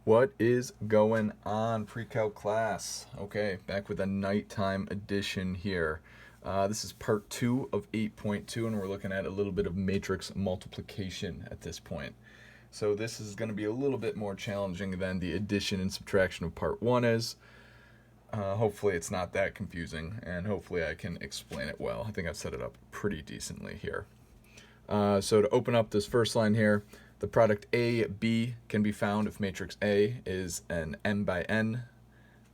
What is going on, PreCalc class? Okay, back with a nighttime edition here. This is part 2 of 8.2, and we're looking at a little bit of matrix multiplication at this point. So this is going to be a little bit more challenging than the addition and subtraction of part 1 is. Hopefully it's not that confusing, and hopefully I can explain it well. I think I've set it up pretty decently here. So to open up this first line here, the product A, B can be found if matrix A is an n by n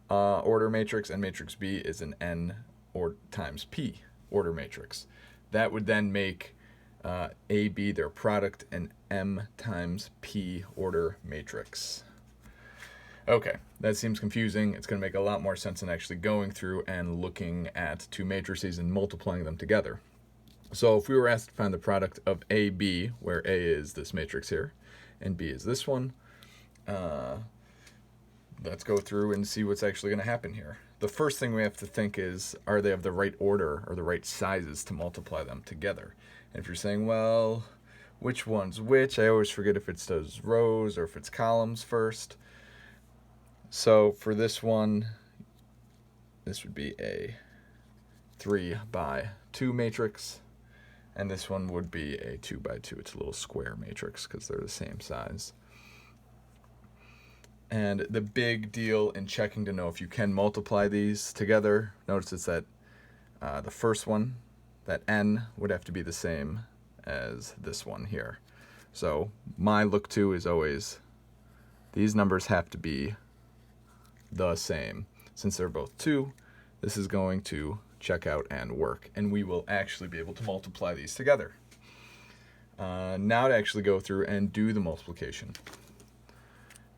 order matrix and matrix B is an n or times p order matrix. That would then make A, B their product an m times p order matrix. Okay, that seems confusing. It's going to make a lot more sense than actually going through and looking at two matrices and multiplying them together. So if we were asked to find the product of A, B, where A is this matrix here, and B is this one, let's go through and see what's actually going to happen here. The first thing we have to think is, are they of the right order or the right sizes to multiply them together? And if you're saying, well, which one's which? I always forget if it's those rows or if it's columns first. So for this one, this would be a 3 by 2 matrix. And this one would be a 2 by 2. It's a little square matrix because they're the same size. And the big deal in checking to know if you can multiply these together, notice it's that the first one, that n, would have to be the same as this one here. So my look to is always these numbers have to be the same. Since they're both 2, this is going to check out and work, and we will actually be able to multiply these together. Now to actually go through and do the multiplication.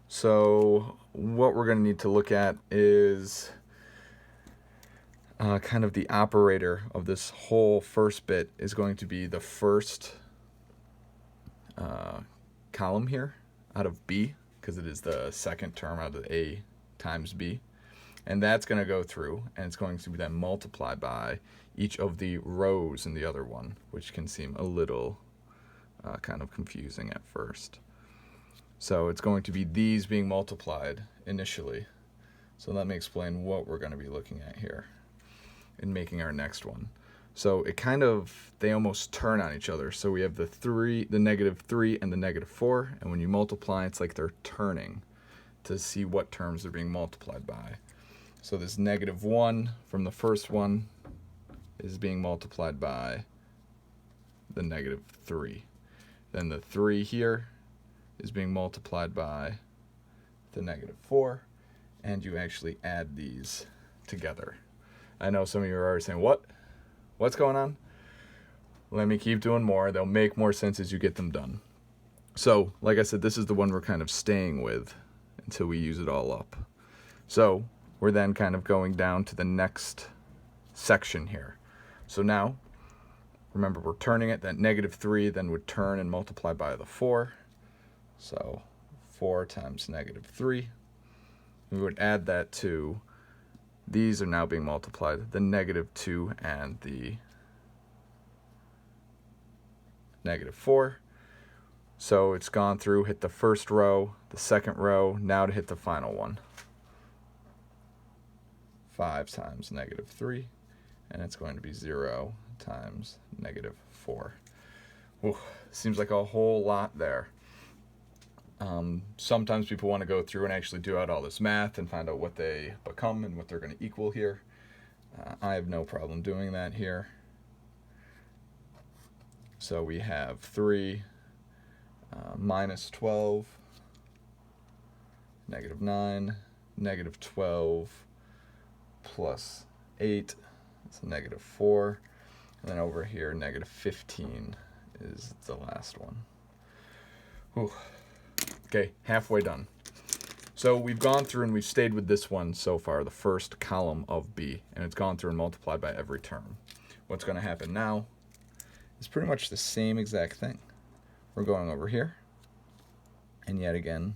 So what we're going to need to look at is kind of the operator of this whole first bit is going to be the first column here out of B, because it is the second term out of A times B. And that's going to go through, and it's going to be then multiplied by each of the rows in the other one, which can seem a little kind of confusing at first. So it's going to be these being multiplied initially. So let me explain what we're going to be looking at here in making our next one. So it kind of, they almost turn on each other. So we have the negative 3 and the negative 4, and when you multiply, it's like they're turning to see what terms they're being multiplied by. So this negative 1 from the first one is being multiplied by the negative 3. Then the 3 here is being multiplied by the negative 4. And you actually add these together. I know some of you are already saying, what? What's going on? Let me keep doing more. They'll make more sense as you get them done. So, like I said, this is the one we're kind of staying with until we use it all up. So we're then kind of going down to the next section here. So now, remember, we're turning it. That negative 3 then would turn and multiply by the 4. So 4 times negative 3. We would add that to, these are now being multiplied, the negative 2 and the negative 4. So it's gone through, hit the first row, the second row, now to hit the final one. 5 times negative 3, and it's going to be 0 times negative 4. Ooh, seems like a whole lot there. Sometimes people want to go through and actually do out all this math and find out what they become and what they're going to equal here. I have no problem doing that here. So we have 3 minus 12, negative 9, negative 12, plus 8, that's a negative 4, and then over here, negative 15 is the last one. Whew. Okay, halfway done. So we've gone through and we've stayed with this one so far, the first column of B, and it's gone through and multiplied by every term. What's going to happen now is pretty much the same exact thing. We're going over here, and yet again,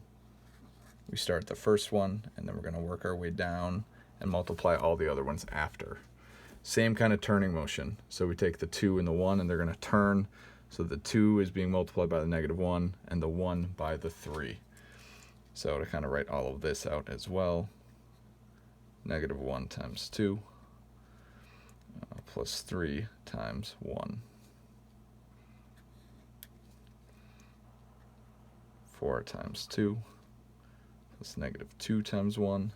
we start the first one, and then we're going to work our way down and multiply all the other ones after. Same kind of turning motion. So we take the 2 and the 1, and they're going to turn. So the 2 is being multiplied by the negative 1, and the 1 by the 3. So to kind of write all of this out as well, negative 1 times 2 plus 3 times 1. 4 times 2 plus negative 2 times 1.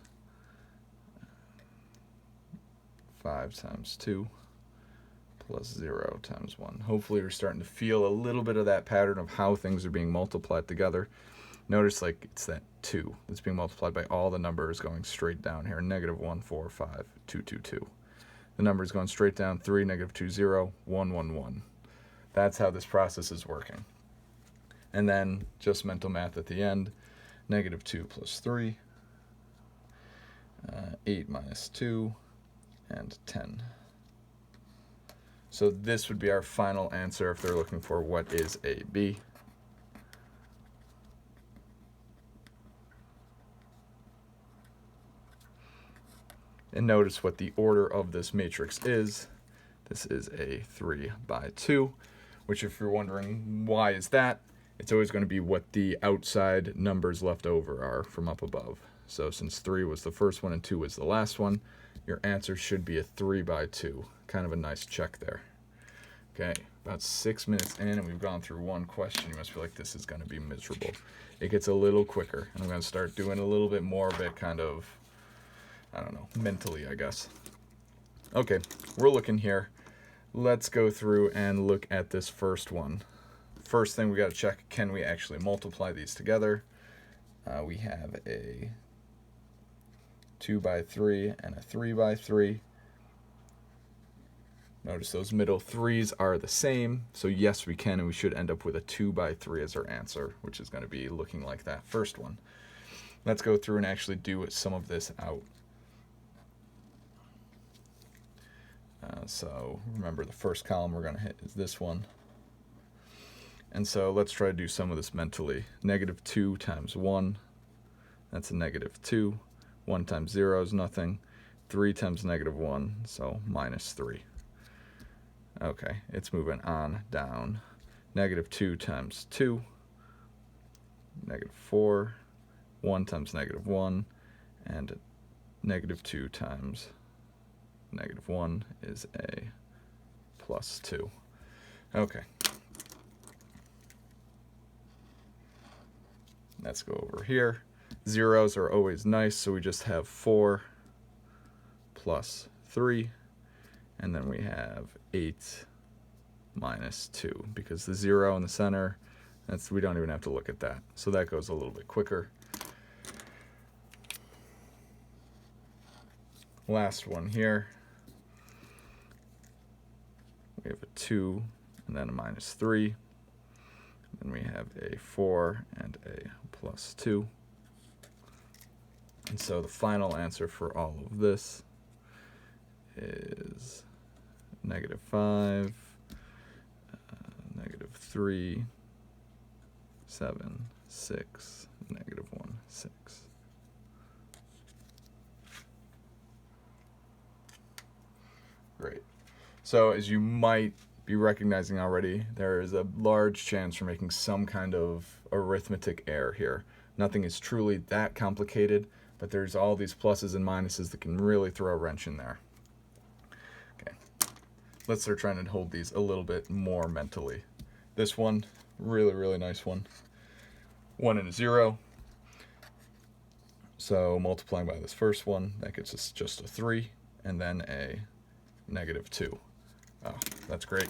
5 times 2 plus 0 times 1. Hopefully you're starting to feel a little bit of that pattern of how things are being multiplied together. Notice like it's that 2 that's being multiplied by all the numbers going straight down here. Negative 1, 4, 5, 2, 2, 2. The numbers going straight down, 3, negative 2, 0, 1, 1, 1. That's how this process is working. And then just mental math at the end. Negative 2 plus 3, 8 minus 2, and 10. So this would be our final answer if they're looking for what is AB. And notice what the order of this matrix is. This is a 3 by 2, which if you're wondering why is that, it's always going to be what the outside numbers left over are from up above. So since 3 was the first one and 2 was the last one, your answer should be a 3 by 2. Kind of a nice check there. Okay, about 6 minutes in and we've gone through one question. You must feel like this is going to be miserable. It gets a little quicker, and I'm going to start doing a little bit more of it kind of, I don't know, mentally, I guess. Okay, we're looking here. Let's go through and look at this first one. First thing we got to check, can we actually multiply these together? We have a 2 by 3 and a 3 by 3. Notice those middle 3's are the same, so yes we can, and we should end up with a 2 by 3 as our answer, which is going to be looking like that first one. Let's go through and actually do some of this out. So remember the first column we're going to hit is this one. And so let's try to do some of this mentally. Negative 2 times 1, that's a negative 2. 1 times 0 is nothing. 3 times negative 1, so minus 3. Okay, it's moving on down. Negative 2 times 2, negative 4. 1 times negative 1, and negative 2 times negative 1 is a plus 2. Okay. Let's go over here. Zeros are always nice, so we just have 4 plus 3, and then we have 8 minus 2, because the 0 in the center, we don't even have to look at that. So that goes a little bit quicker. Last one here. We have a 2 and then a minus 3. Then we have a 4 and a plus 2. And so the final answer for all of this is negative 5, negative 3, 7, 6, negative 1, 6. Great. So as you might be recognizing already, there is a large chance for making some kind of arithmetic error here. Nothing is truly that complicated, but there's all these pluses and minuses that can really throw a wrench in there. Okay, let's start trying to hold these a little bit more mentally. This one, really nice one. 1 and a 0. So multiplying by this first one, that gets us just a 3, and then a negative 2. Oh, that's great.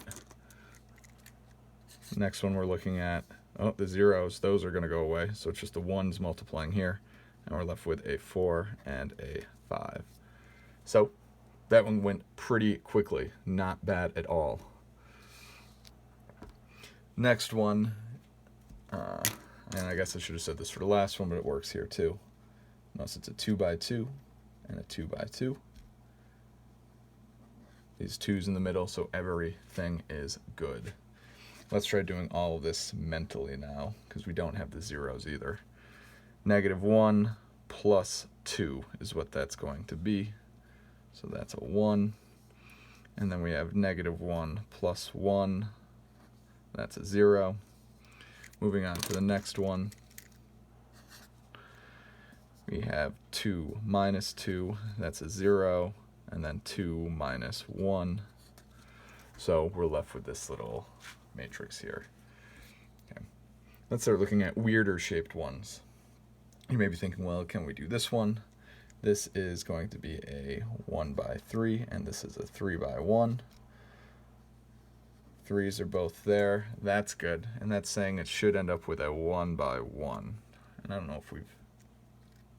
Next one we're looking at, oh, the zeros, those are going to go away. So it's just the 1's multiplying here, and we're left with a 4 and a 5. So that one went pretty quickly, not bad at all. Next one, and I guess I should have said this for the last one, but it works here too. Notice it's a 2 by 2 and a 2 by 2. These 2's in the middle, so everything is good. Let's try doing all of this mentally now, because we don't have the zeros either. Negative 1 plus 2 is what that's going to be. So that's a 1. And then we have negative 1 plus 1. That's a 0. Moving on to the next one. we have 2 minus 2, that's a 0, and then 2 minus 1. So we're left with this little matrix here. Okay. Let's start looking at weirder shaped ones. You may be thinking, well, can we do this one? This is going to be a 1 by 3, and this is a 3 by 1. 3's are both there. That's good. And that's saying it should end up with a 1 by 1. And I don't know if we've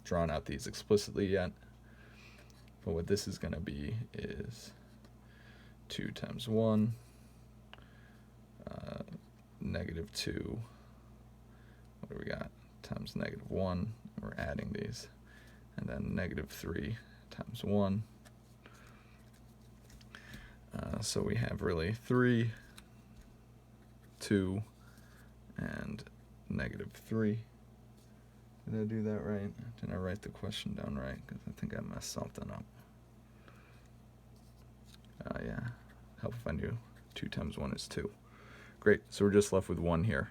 drawn out these explicitly yet. But what this is going to be is 2 times 1, negative 2, what do we got, times negative 1. We're adding these. And then negative 3 times 1. So we have really 3, 2, and negative 3. Did I do that right? Did I write the question down right? Because I think I messed something up. Yeah, help if I knew 2 times 1 is 2. Great, so we're just left with 1 here.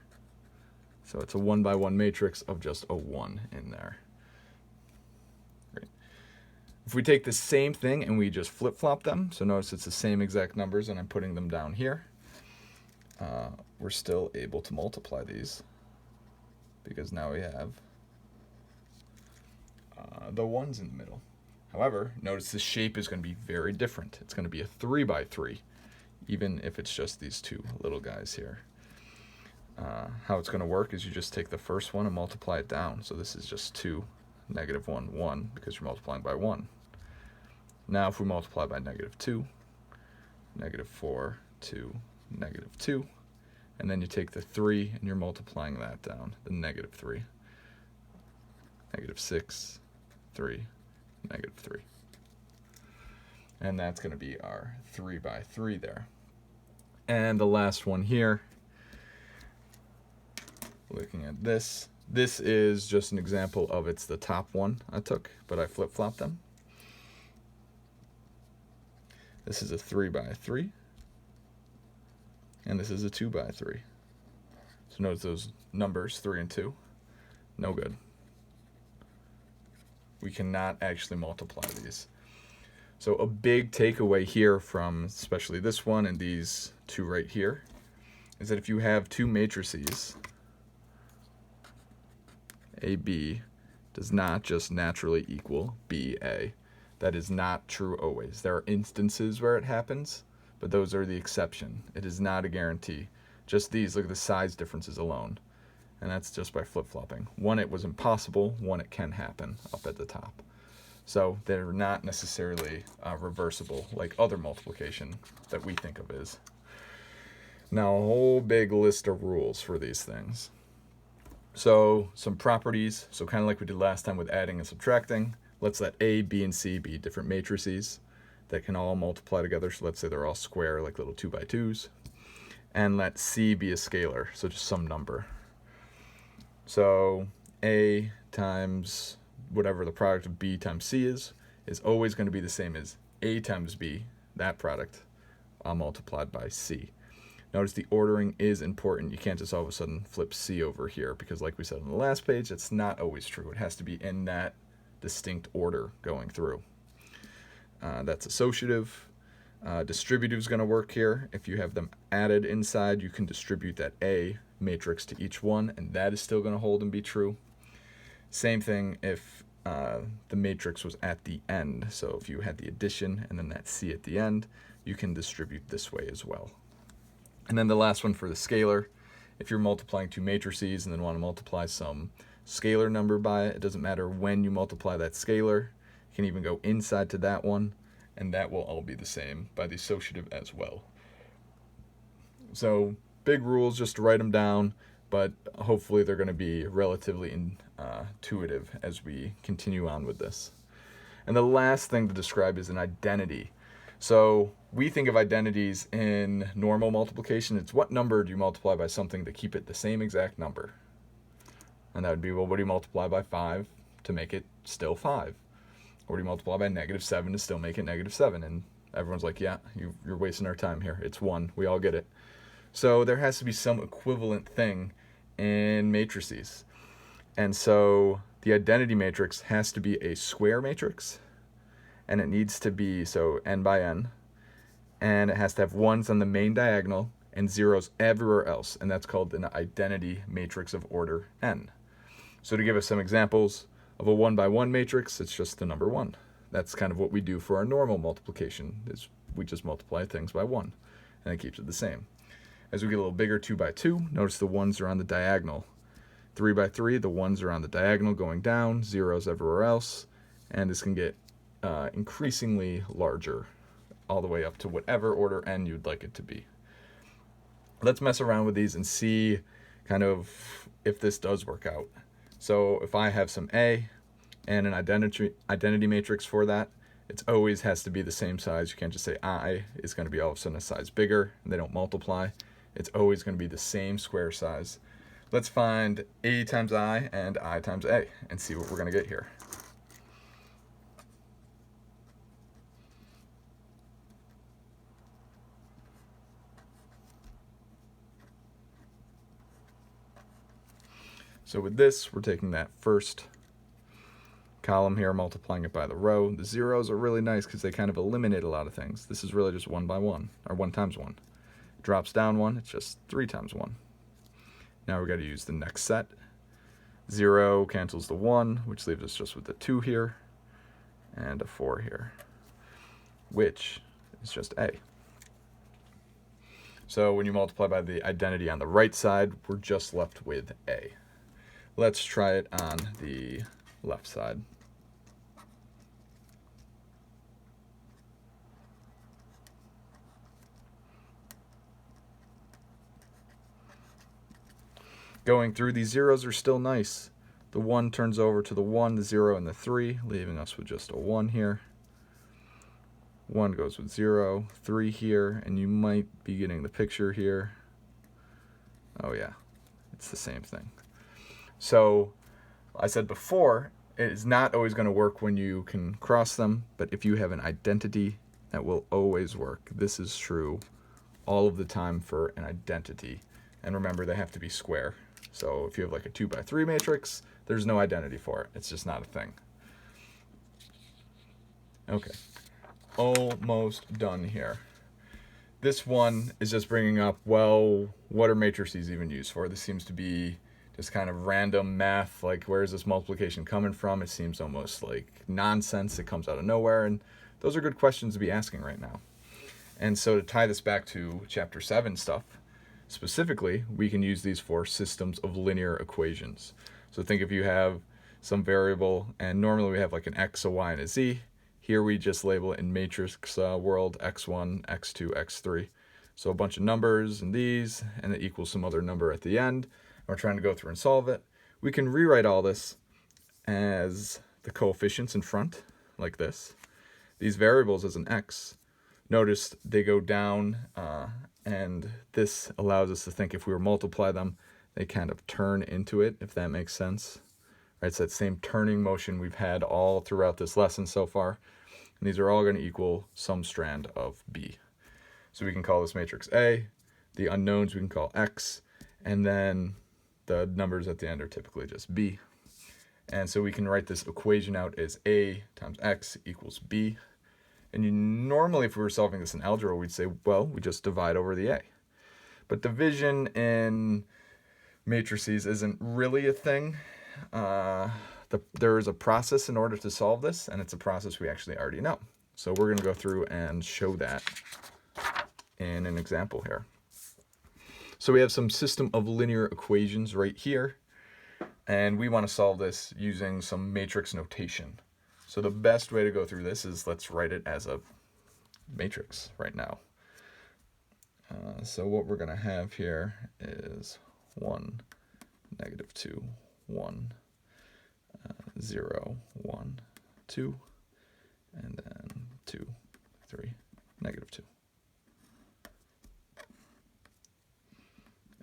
So it's a 1 by 1 matrix of just a 1 in there. Great. If we take the same thing and we just flip-flop them, so notice it's the same exact numbers and I'm putting them down here, we're still able to multiply these because now we have the 1's in the middle. However, notice the shape is going to be very different. It's going to be a 3 by 3, even if it's just these two little guys here. How it's going to work is you just take the first one and multiply it down. So this is just 2, negative 1, 1, because you're multiplying by 1. Now if we multiply by negative 2, negative 4, 2, negative 2, and then you take the 3 and you're multiplying that down, the negative 3, negative 6, 3, negative 3. And that's going to be our 3 by 3 there. And the last one here, looking at this, this is just an example of it's the top one I took, but I flip-flopped them. This is a 3 by 3, and this is a 2 by 3. So notice those numbers, 3 and 2, no good. We cannot actually multiply these. So a big takeaway here from especially this one and these two right here is that if you have two matrices, AB does not just naturally equal BA. That is not true always. There are instances where it happens, but those are the exception. It is not a guarantee. Just these, look at the size differences alone. And that's just by flip-flopping. One, it was impossible. One, it can happen up at the top. So they're not necessarily reversible like other multiplication that we think of is. Now, a whole big list of rules for these things. So some properties. So kind of like we did last time with adding and subtracting. Let's let A, B, and C be different matrices that can all multiply together. So let's say they're all square, like little 2 by 2s. And let C be a scalar, so just some number. So A times whatever the product of B times C is always going to be the same as A times B, that product, multiplied by C. Notice the ordering is important. You can't just all of a sudden flip C over here because like we said on the last page, it's not always true. It has to be in that distinct order going through. That's associative. Distributive is going to work here. If you have them added inside, you can distribute that A matrix to each one, and that is still going to hold and be true. Same thing if the matrix was at the end. So if you had the addition and then that C at the end, you can distribute this way as well. And then the last one for the scalar, if you're multiplying two matrices and then want to multiply some scalar number by it, it doesn't matter when you multiply that scalar. You can even go inside to that one, and that will all be the same by the associative as well. So big rules, just to write them down, but hopefully they're going to be relatively intuitive as we continue on with this. And the last thing to describe is an identity. So we think of identities in normal multiplication. It's what number do you multiply by something to keep it the same exact number? And that would be, well, what do you multiply by 5 to make it still 5? Or do you multiply by -7 to still make it -7? And everyone's like, yeah, you're wasting our time here. It's 1. We all get it. So there has to be some equivalent thing in matrices. And so the identity matrix has to be a square matrix, and it needs to be, so n by n, and it has to have ones on the main diagonal and zeros everywhere else, and that's called an identity matrix of order n. So to give us some examples of a 1 by 1 matrix, it's just the number 1. That's kind of what we do for our normal multiplication, is we just multiply things by 1, and it keeps it the same. As we get a little bigger, 2 by 2, notice the ones are on the diagonal. 3 by 3, the ones are on the diagonal going down, zeros everywhere else, and this can get increasingly larger, all the way up to whatever order n you'd like it to be. Let's mess around with these and see kind of if this does work out. So if I have some A and an identity matrix for that, it always has to be the same size. You can't just say I is going to be all of a sudden a size bigger, and they don't multiply. It's always going to be the same square size. Let's find A times I and I times A and see what we're going to get here. So with this, we're taking that first column here, multiplying it by the row. The zeros are really nice because they kind of eliminate a lot of things. This is really just 1 by 1, or 1 times 1. Drops down 1, it's just 3 times 1. Now we've got to use the next set. 0 cancels the 1, which leaves us just with the 2 here, and a 4 here, which is just A. So when you multiply by the identity on the right side, we're just left with A. Let's try it on the left side. Going through, these zeros are still nice. The 1 turns over to the 1, the 0, and the 3, leaving us with just a 1 here. 1 goes with 0, 3 here, and you might be getting the picture here. Oh yeah, it's the same thing. So I said before, it is not always going to work when you can cross them, but if you have an identity, that will always work. This is true all of the time for an identity. And remember, they have to be square. So if you have like a 2 by 3 matrix, there's no identity for it. It's just not a thing. Okay, almost done here. This one is just bringing up, well, what are matrices even used for? This seems to be just kind of random math, like where is this multiplication coming from? It seems almost like nonsense. It comes out of nowhere, and those are good questions to be asking right now. And so to tie this back to chapter 7 stuff, specifically, we can use these for systems of linear equations. So think if you have some variable, and normally we have like an x, a y, and a z. Here we just label it in matrix world, x1, x2, x3. So a bunch of numbers and these, and it equals some other number at the end. We're trying to go through and solve it. We can rewrite all this as the coefficients in front, like this. These variables as an x. Notice they go down, and this allows us to think if we were to multiply them, they kind of turn into it, if that makes sense. Right, it's that same turning motion we've had all throughout this lesson so far. And these are all going to equal some strand of B. So we can call this matrix A. The unknowns we can call X. And then the numbers at the end are typically just B. And so we can write this equation out as A times X equals B. And normally if we were solving this in algebra, we'd say, well, we just divide over the A. But division in matrices isn't really a thing. There is a process in order to solve this, and it's a process we actually already know. So we're going to go through and show that in an example here. So we have some system of linear equations right here, and we want to solve this using some matrix notation. So the best way to go through this is let's write it as a matrix right now. So what we're going to have here is 1, -2, 1, 0, 1, 2, and then 2, 3, -2.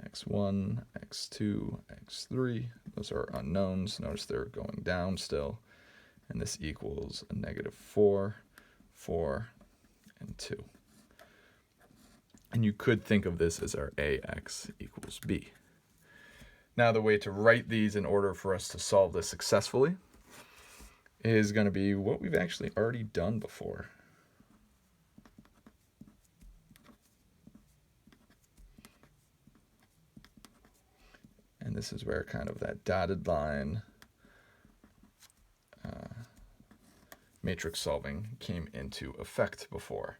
x1, x2, x3, those are unknowns. Notice they're going down still. And this equals a -4, 4, and 2. And you could think of this as our ax equals b. Now the way to write these in order for us to solve this successfully is going to be what we've actually already done before. And this is where kind of that dotted line matrix solving came into effect before.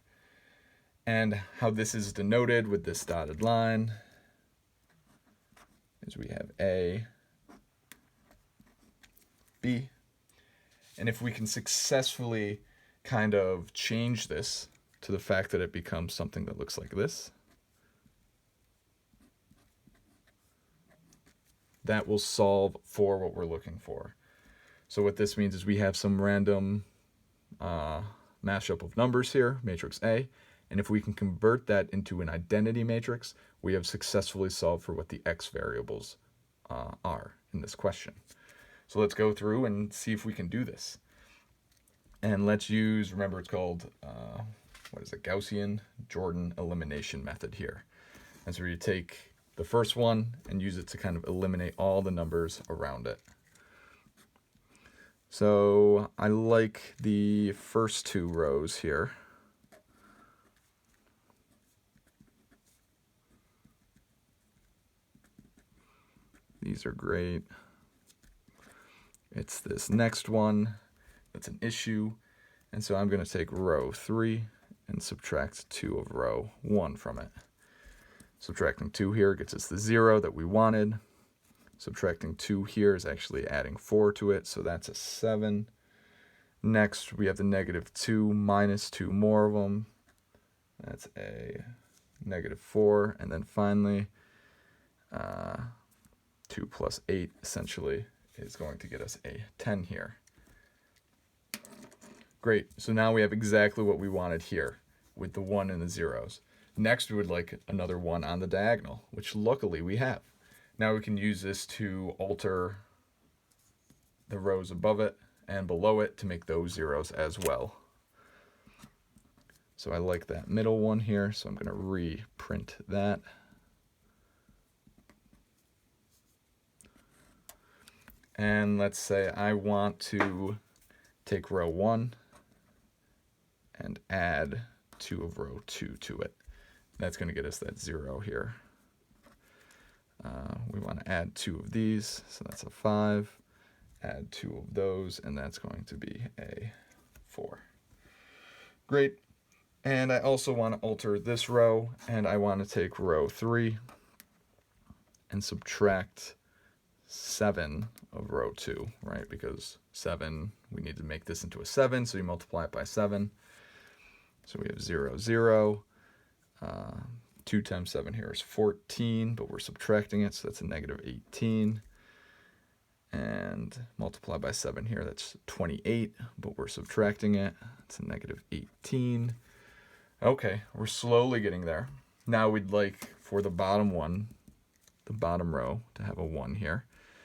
And how this is denoted with this dotted line is we have A, B, and if we can successfully kind of change this to the fact that it becomes something that looks like this, that will solve for what we're looking for. So what this means is we have some random mashup of numbers here, matrix A, and if we can convert that into an identity matrix, we have successfully solved for what the x variables are in this question. So let's go through and see if we can do this. And let's use, remember it's called, Gaussian Jordan elimination method here. And so you take the first one and use it to kind of eliminate all the numbers around it. So I like the first two rows here. These are great. It's this next one that's an issue. And so I'm going to take row 3 and subtract 2 of row 1 from it. Subtracting 2 here gets us the 0 that we wanted. Subtracting 2 here is actually adding 4 to it, so that's a 7. Next, we have the -2 minus 2 more of them. That's a -4. And then finally, 2 plus 8 essentially is going to get us a 10 here. Great, so now we have exactly what we wanted here with the 1 and the zeros. Next, we would like another 1 on the diagonal, which luckily we have. Now we can use this to alter the rows above it and below it to make those zeros as well. So I like that middle one here, so I'm going to reprint that. And let's say I want to take row 1 and add 2 of row 2 to it. That's going to get us that 0 here. We want to add 2 of these, so that's a 5. Add 2 of those, and that's going to be a 4. Great. And I also want to alter this row, and I want to take row 3 and subtract 7 of row 2, right? Because 7, we need to make this into a 7, so you multiply it by 7. So we have 0, 0. 2 times 7 here is 14, but we're subtracting it, so that's a -18. And multiply by 7 here, that's 28, but we're subtracting it. It's a -18. Okay, we're slowly getting there. Now we'd like for the bottom one, the bottom row, to have a 1 here.